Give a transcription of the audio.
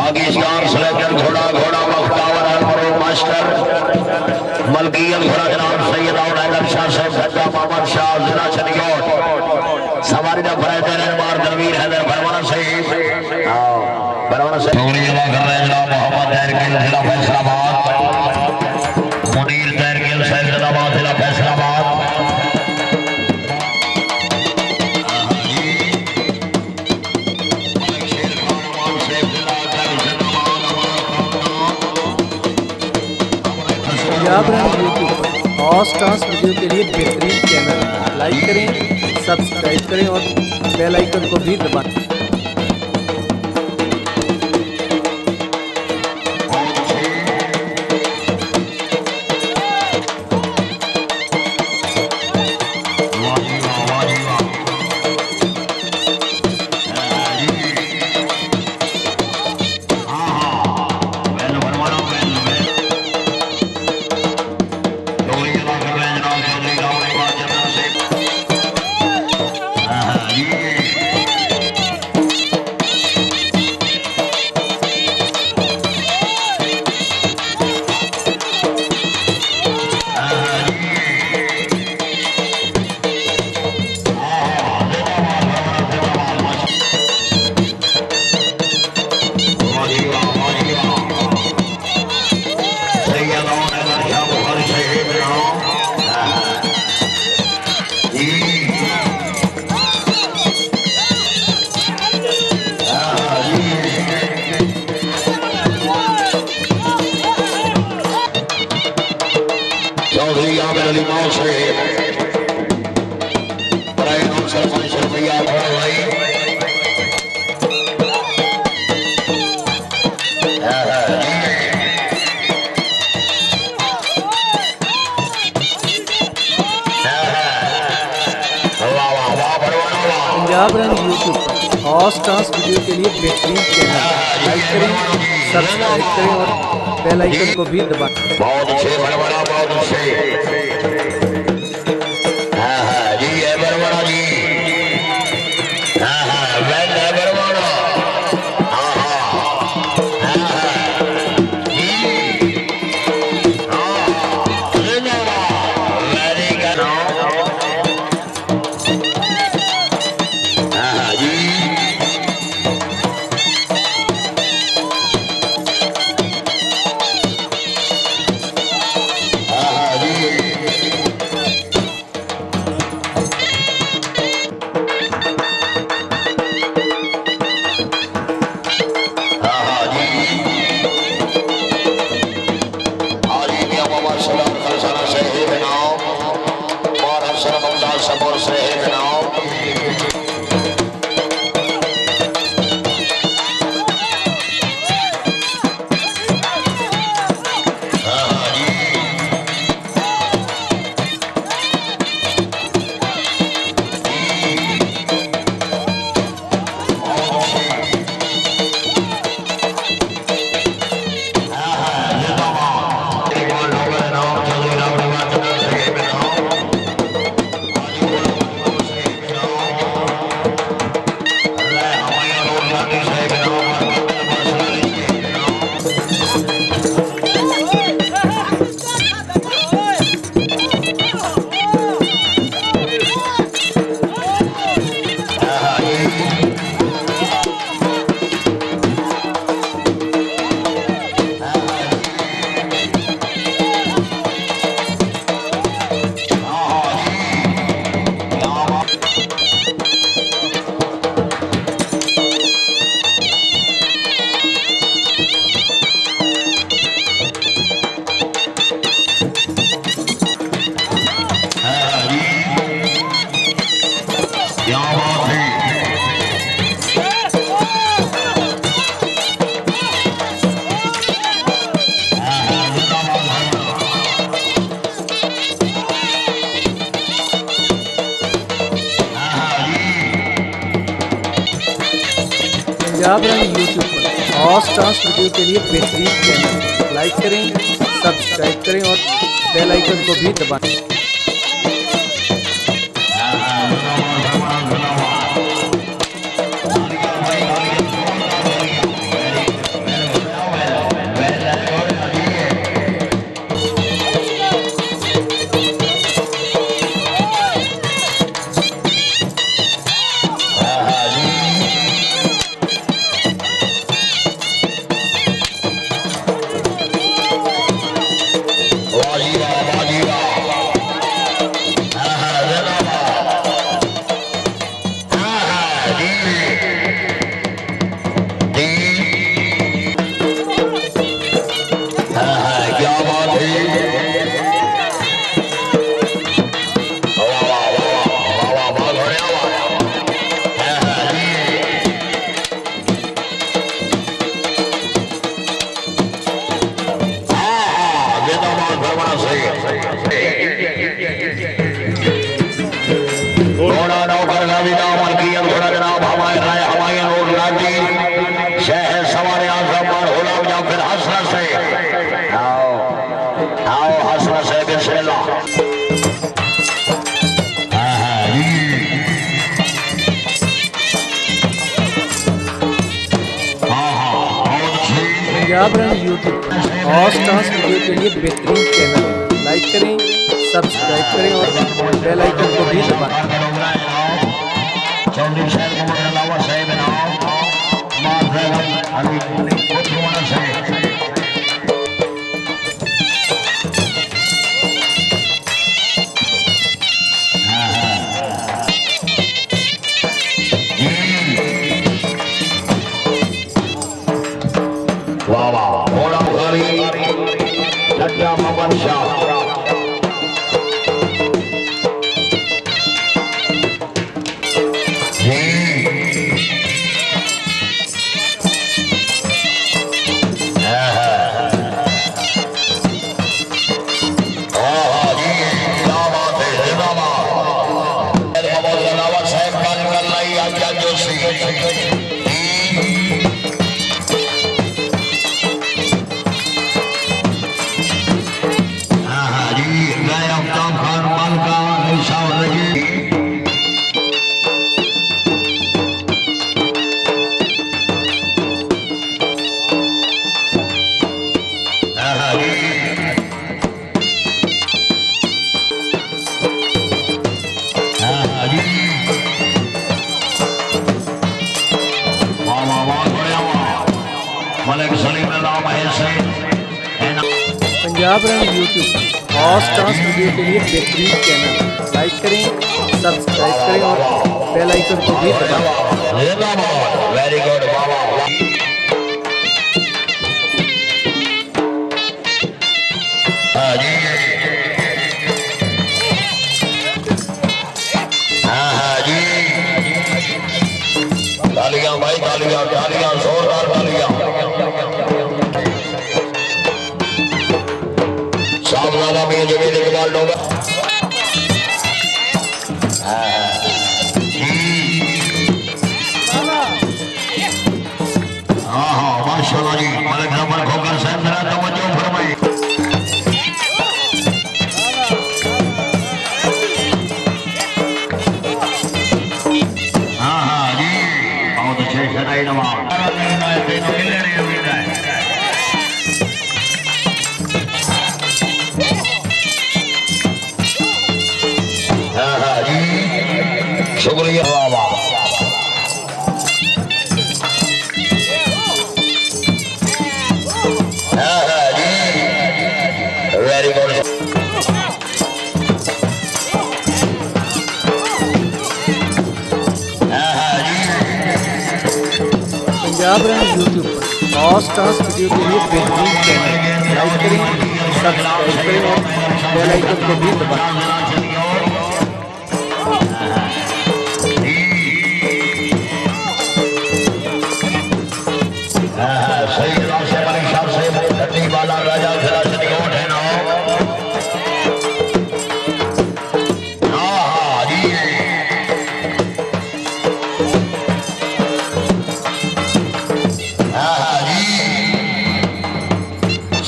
Pakistan selector घोड़ा घोड़ा Mukhtar अलमरो master मलकियत घोड़ा जनाब सैयद और हैदर शाह साहब गद्दा मोहम्मद शाह जिला चंडीगढ़ सवारी दा फरायदे ने मार दलवीर हैदर परवाना सही परवाना सही थोड़ी जगह कर रहे जनाब मोहम्मद तैरगिल जिला फैसलाबाद मुनीर तैरगिल साहब जिंदाबाद जिला फैसलाबाद पंजाब रंग यूट्यूब पर और डांस वीडियो के लिए बेहतरीन चैनल लाइक करें, सब्सक्राइब करें और बेल आइकन को भी दबाएं। चौधरी आमिर अली मौत से बराए सरपंच रुपया घोड़ा भाई पंजाब रंग यूट्यूब पर और डांस वीडियो के लिए बेहतरीन चैनल लाइक करें, सब्सक्राइब करें और बेल आइकन को भी दबाएं। बहुत अच्छे बड़बड़ा बहुत अच्छे जी है बड़बड़ा जी वैन है बड़बड़ा वेरी सपोर्ट से पंजाब रंग यूट्यूब पर और डांस वीडियो के लिए बेहतरीन चैनल लाइक करें, सब्सक्राइब करें और बेल आइकन को भी दबाएं। पंजाब रन यूट्यूब पर हॉट स्टार्स वीडियो के लिए बेहतरीन चैनल, लाइक करें, सब्सक्राइब करें और बेल आइकन को भी दबाएं। चौधरी साहब को मगर अलावा साहब नाम मार रहा अभी कुछ होना चाहिए। वाह वाह घोड़ा खाली लड्डा मोहम्मद शाह पंजाब रन यूट्यूब पर हॉट स्टार्स वीडियो के लिए बेहतरीन चैनल, लाइक करें, सब्सक्राइब करें और बेल आइकन को भी दबाएं। वेरी गुड बाबा तालियां भाई तालियां तालियां जोरदार तालियां सामना में जमीन इकबाल डोगा हाँ हाँ माशाल्लाह जी मलिक नंबर खोकर साहब मेरा तवज्जो फरमाइए। हाँ हाँ जी बहुत अच्छे शराई नवाब शुक्रिया बाबा very good Punjab run YouTube पर हॉट स्टार्स वीडियो के लिए बेहतरीन चैनल, लाइक करें, सब्सक्राइब करें और बेल आइकन को भी दबाएं।